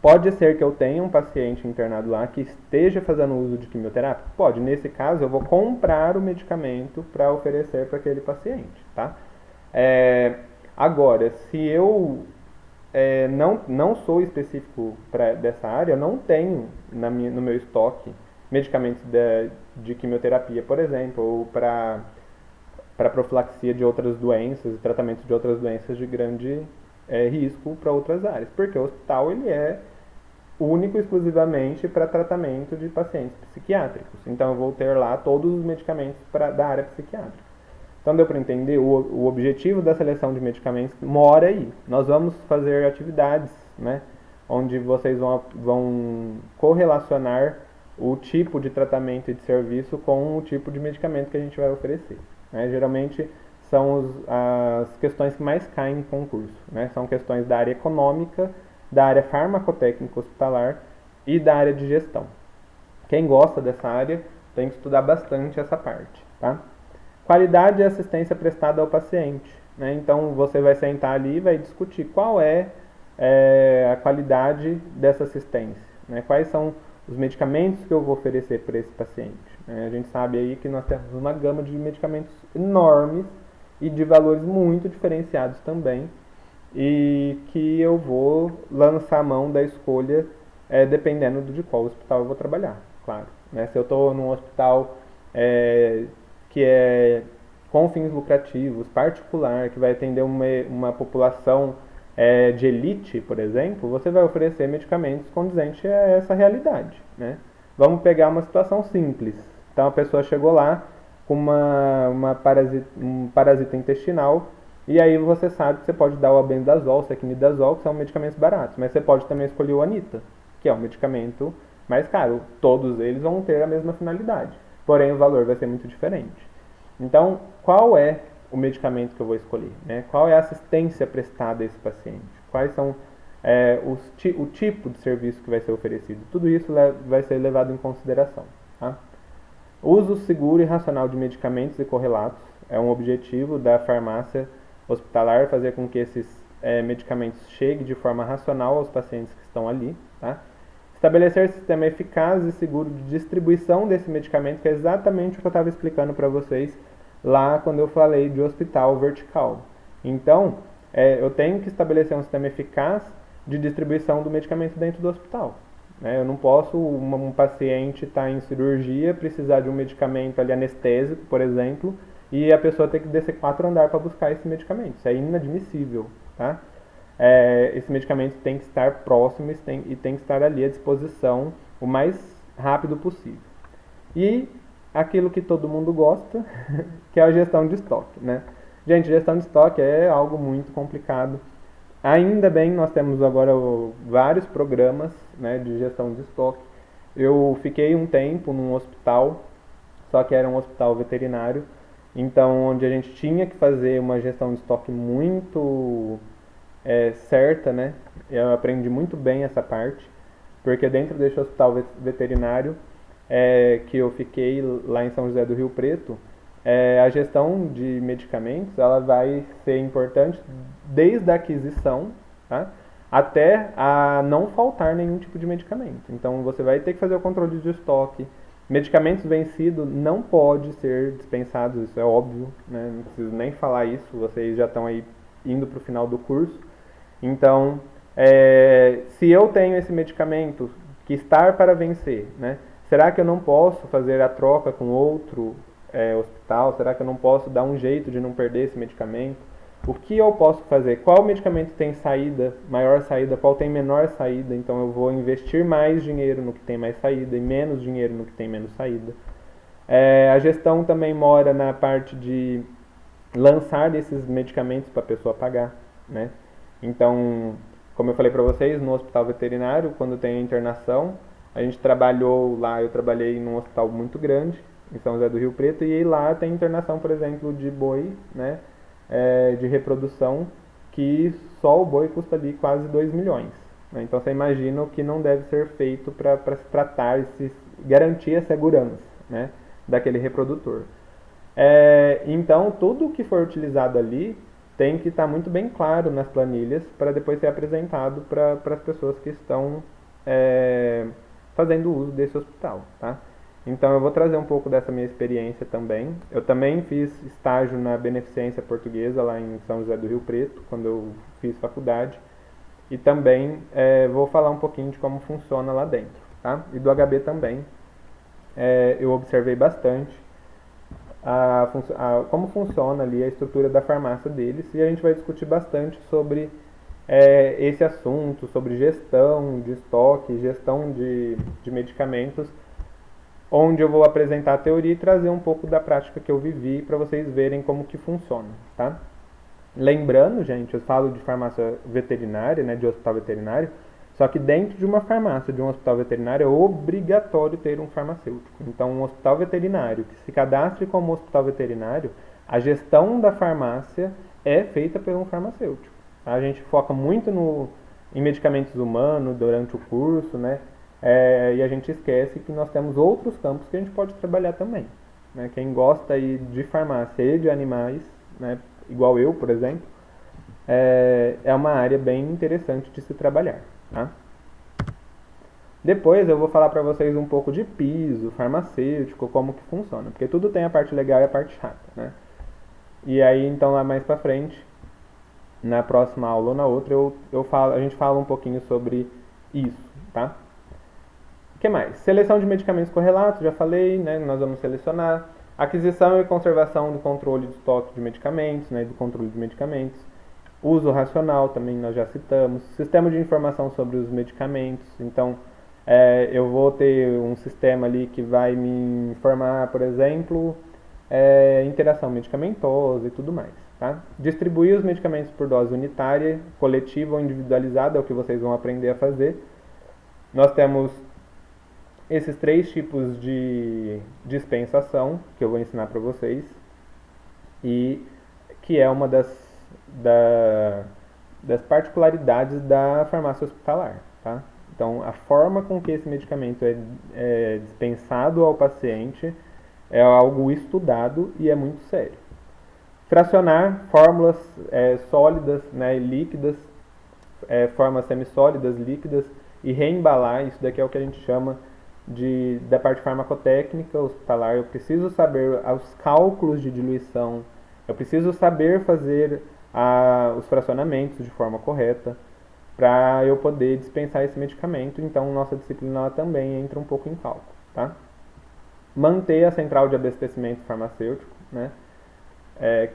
pode ser que eu tenha um paciente internado lá que esteja fazendo uso de quimioterapia? Pode. Nesse caso, eu vou comprar o medicamento para oferecer para aquele paciente. Tá? Agora, se eu não sou específico dessa área, eu não tenho no meu estoque medicamentos de quimioterapia, por exemplo, ou para profilaxia de outras doenças, tratamentos de outras doenças de grande risco para outras áreas, porque o hospital ele é único exclusivamente para tratamento de pacientes psiquiátricos. Então eu vou ter lá todos os medicamentos da área psiquiátrica. Então deu para entender? O objetivo da seleção de medicamentos mora aí. Nós vamos fazer atividades, né, onde vocês vão correlacionar o tipo de tratamento e de serviço com o tipo de medicamento que a gente vai oferecer. Né? Geralmente são as questões que mais caem em concurso. Né? São questões da área econômica, da área farmacotécnica hospitalar e da área de gestão. Quem gosta dessa área tem que estudar bastante essa parte. Tá? Qualidade e assistência prestada ao paciente. Né? Então você vai sentar ali e vai discutir qual é a qualidade dessa assistência. Né? Quais são os medicamentos que eu vou oferecer para esse paciente. A gente sabe aí que nós temos uma gama de medicamentos enormes e de valores muito diferenciados também, e que eu vou lançar a mão da escolha dependendo de qual hospital eu vou trabalhar, claro. Né? Se eu estou num hospital que é com fins lucrativos, particular, que vai atender uma população de elite, por exemplo, você vai oferecer medicamentos condizentes a essa realidade, né? Vamos pegar uma situação simples. Então a pessoa chegou lá com um parasita intestinal e aí você sabe que você pode dar o albendazol, saquinidazol, que são medicamentos baratos, mas você pode também escolher o Anita, que é um medicamento mais caro. Todos eles vão ter a mesma finalidade, porém o valor vai ser muito diferente. Então, qual é o medicamento que eu vou escolher? Né? Qual é a assistência prestada a esse paciente? Quais são o tipo de serviço que vai ser oferecido? Tudo isso vai ser levado em consideração. Tá? Uso seguro e racional de medicamentos e correlatos é um objetivo da farmácia hospitalar, fazer com que esses medicamentos cheguem de forma racional aos pacientes que estão ali. Tá? Estabelecer sistema eficaz e seguro de distribuição desse medicamento, que é exatamente o que eu estava explicando para vocês lá quando eu falei de hospital vertical. Então, eu tenho que estabelecer um sistema eficaz de distribuição do medicamento dentro do hospital. Né? Eu não posso, um paciente estar em cirurgia, precisar de um medicamento ali anestésico, por exemplo, e a pessoa ter que descer 4 andares para buscar esse medicamento. Isso é inadmissível. Tá? Esse medicamento tem que estar próximo e tem que estar ali à disposição o mais rápido possível. E aquilo que todo mundo gosta, que é a gestão de estoque, né? Gente, gestão de estoque é algo muito complicado. Ainda bem, nós temos agora vários programas, né, de gestão de estoque. Eu fiquei um tempo num hospital, só que era um hospital veterinário, então onde a gente tinha que fazer uma gestão de estoque muito certa, né? Eu aprendi muito bem essa parte, porque dentro desse hospital veterinário que eu fiquei lá em São José do Rio Preto, a gestão de medicamentos ela vai ser importante desde a aquisição, tá? Até a não faltar nenhum tipo de medicamento. Então você vai ter que fazer o controle de estoque. Medicamentos vencidos não pode ser dispensados, isso é óbvio, né? Não preciso nem falar isso, vocês já estão aí indo para o final do curso. Então, se eu tenho esse medicamento que está para vencer, né? Será que eu não posso fazer a troca com outro hospital? Será que eu não posso dar um jeito de não perder esse medicamento? O que eu posso fazer? Qual medicamento tem saída, maior saída, qual tem menor saída? Então eu vou investir mais dinheiro no que tem mais saída e menos dinheiro no que tem menos saída. A gestão também mora na parte de lançar esses medicamentos para a pessoa pagar, né? Então, como eu falei para vocês, no hospital veterinário, quando tem a internação, a gente trabalhou lá, eu trabalhei num hospital muito grande, em São José do Rio Preto, e lá tem internação, por exemplo, de boi, né, de reprodução, que só o boi custa ali quase 2 milhões. Né? Então você imagina o que não deve ser feito para se tratar e garantir a segurança, né, daquele reprodutor. Então tudo que for utilizado ali tem que estar muito bem claro nas planilhas para depois ser apresentado para as pessoas que estão fazendo uso desse hospital, tá? Então eu vou trazer um pouco dessa minha experiência também. Eu também fiz estágio na Beneficência Portuguesa lá em São José do Rio Preto, quando eu fiz faculdade. E também vou falar um pouquinho de como funciona lá dentro, tá? E do HB também. Eu observei bastante como funciona ali a estrutura da farmácia deles, e a gente vai discutir bastante sobre esse assunto, sobre gestão de estoque, gestão de medicamentos, onde eu vou apresentar a teoria e trazer um pouco da prática que eu vivi para vocês verem como que funciona, tá? Lembrando, gente, eu falo de farmácia veterinária, né, de hospital veterinário, só que dentro de uma farmácia, de um hospital veterinário, é obrigatório ter um farmacêutico. Então, um hospital veterinário que se cadastre como hospital veterinário, a gestão da farmácia é feita por um farmacêutico. A gente foca muito em medicamentos humanos durante o curso, né? E a gente esquece que nós temos outros campos que a gente pode trabalhar também. Né? Quem gosta aí de farmácia e de animais, né, igual eu, por exemplo, é uma área bem interessante de se trabalhar. Tá? Depois eu vou falar para vocês um pouco de piso, farmacêutico, como que funciona, porque tudo tem a parte legal e a parte chata, né? E aí então lá mais para frente, na próxima aula ou na outra, a gente fala um pouquinho sobre isso, tá? O que mais? Seleção de medicamentos correlatos, já falei, né? Nós vamos selecionar. Aquisição e conservação do controle de estoque de medicamentos, né, do controle de medicamentos. Uso racional, também nós já citamos. Sistema de informação sobre os medicamentos. Então, eu vou ter um sistema ali que vai me informar, por exemplo, interação medicamentosa e tudo mais. Tá? Distribuir os medicamentos por dose unitária, coletiva ou individualizada, é o que vocês vão aprender a fazer. Nós temos esses 3 tipos de dispensação que eu vou ensinar para vocês e que é uma das particularidades da farmácia hospitalar. Tá? Então, a forma com que esse medicamento é dispensado ao paciente é algo estudado e é muito sério. Fracionar fórmulas sólidas, né, líquidas, formas semissólidas, líquidas, e reembalar, isso daqui é o que a gente chama da parte farmacotécnica hospitalar. Eu preciso saber os cálculos de diluição, eu preciso saber fazer os fracionamentos de forma correta para eu poder dispensar esse medicamento. Então, nossa disciplina ela também entra um pouco em cálculo. Tá? Manter a central de abastecimento farmacêutico, né?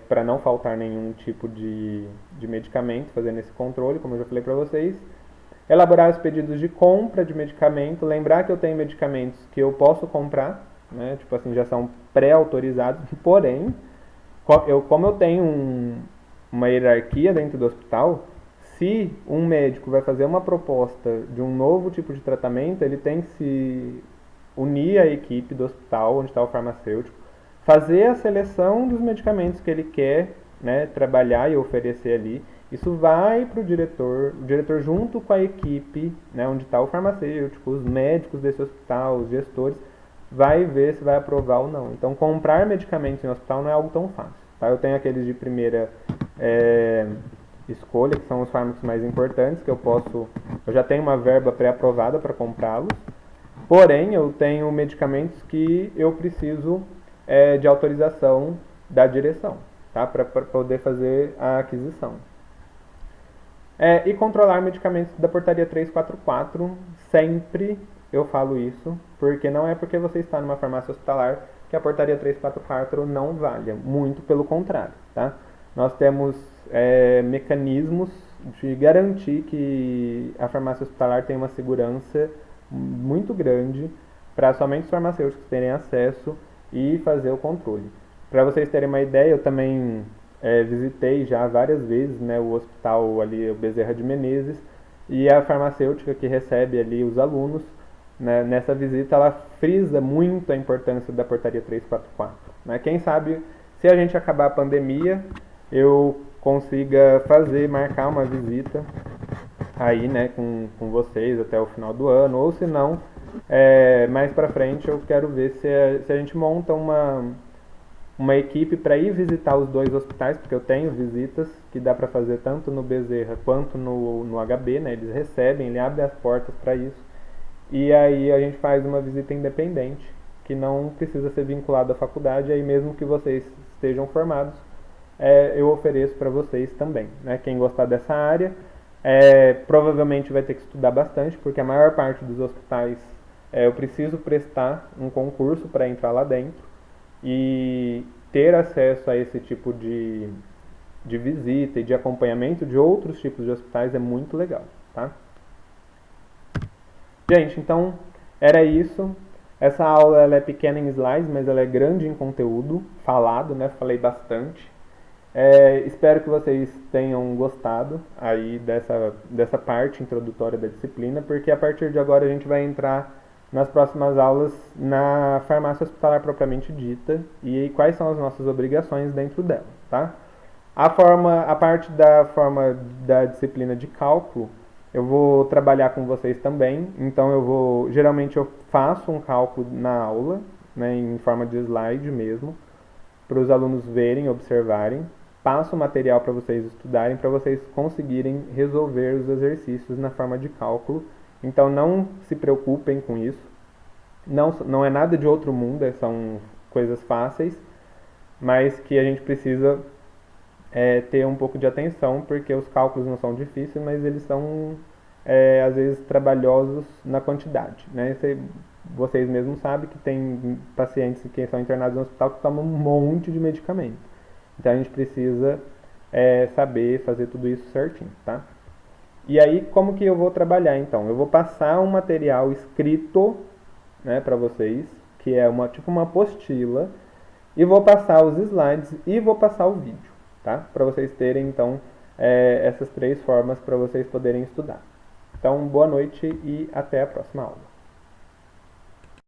Para não faltar nenhum tipo de medicamento, fazendo esse controle, como eu já falei para vocês. Elaborar os pedidos de compra de medicamento, lembrar que eu tenho medicamentos que eu posso comprar, né? Tipo assim, já são pré-autorizados, porém, como eu tenho uma hierarquia dentro do hospital, se um médico vai fazer uma proposta de um novo tipo de tratamento, ele tem que se unir à equipe do hospital, onde está o farmacêutico, fazer a seleção dos medicamentos que ele quer, né, trabalhar e oferecer ali. Isso vai para o diretor junto com a equipe, né, onde está o farmacêutico, os médicos desse hospital, os gestores, vai ver se vai aprovar ou não. Então, comprar medicamentos em hospital não é algo tão fácil. Tá? Eu tenho aqueles de primeira escolha, que são os fármacos mais importantes, que eu já tenho uma verba pré-aprovada para comprá-los, porém, eu tenho medicamentos que eu preciso de autorização da direção, tá? Para poder fazer a aquisição. E controlar medicamentos da portaria 344, sempre eu falo isso, porque não é porque você está numa farmácia hospitalar que a portaria 344 não valha, muito pelo contrário. Tá? Nós temos mecanismos de garantir que a farmácia hospitalar tem uma segurança muito grande para somente os farmacêuticos terem acesso e fazer o controle. Para vocês terem uma ideia, eu também visitei já várias vezes, né, o hospital ali, o Bezerra de Menezes, e a farmacêutica que recebe ali os alunos, né, nessa visita, ela frisa muito a importância da portaria 344. Né? Quem sabe, se a gente acabar a pandemia, eu consiga marcar uma visita aí, né, com vocês até o final do ano, ou se não, mais pra frente eu quero ver se a gente monta uma equipe para ir visitar os 2 hospitais, porque eu tenho visitas que dá para fazer tanto no Bezerra quanto no HB, né? Eles recebem, ele abre as portas para isso. E aí a gente faz uma visita independente, que não precisa ser vinculado à faculdade, aí mesmo que vocês estejam formados, eu ofereço para vocês também. Né? Quem gostar dessa área, provavelmente vai ter que estudar bastante, porque a maior parte dos hospitais eu preciso prestar um concurso para entrar lá dentro, e ter acesso a esse tipo de visita e de acompanhamento de outros tipos de hospitais é muito legal, tá? Gente, então era isso. Essa aula ela é pequena em slides, mas ela é grande em conteúdo falado, né? Falei bastante. Espero que vocês tenham gostado aí dessa parte introdutória da disciplina, porque a partir de agora a gente vai entrar nas próximas aulas na farmácia hospitalar propriamente dita e quais são as nossas obrigações dentro dela, tá? A parte da forma da disciplina de cálculo, eu vou trabalhar com vocês também, então geralmente eu faço um cálculo na aula, né, em forma de slide mesmo, para os alunos verem, observarem, passo o material para vocês estudarem, para vocês conseguirem resolver os exercícios na forma de cálculo. Então não se preocupem com isso, não é nada de outro mundo, são coisas fáceis, mas que a gente precisa ter um pouco de atenção, porque os cálculos não são difíceis, mas eles são às vezes trabalhosos na quantidade. Né? vocês mesmos sabem que tem pacientes que são internados no hospital que tomam um monte de medicamento. Então a gente precisa saber fazer tudo isso certinho, tá? E aí, como que eu vou trabalhar então? Eu vou passar um material escrito, né, para vocês, que é tipo uma apostila, e vou passar os slides e vou passar o vídeo, tá? Para vocês terem então essas 3 formas para vocês poderem estudar. Então, boa noite e até a próxima aula.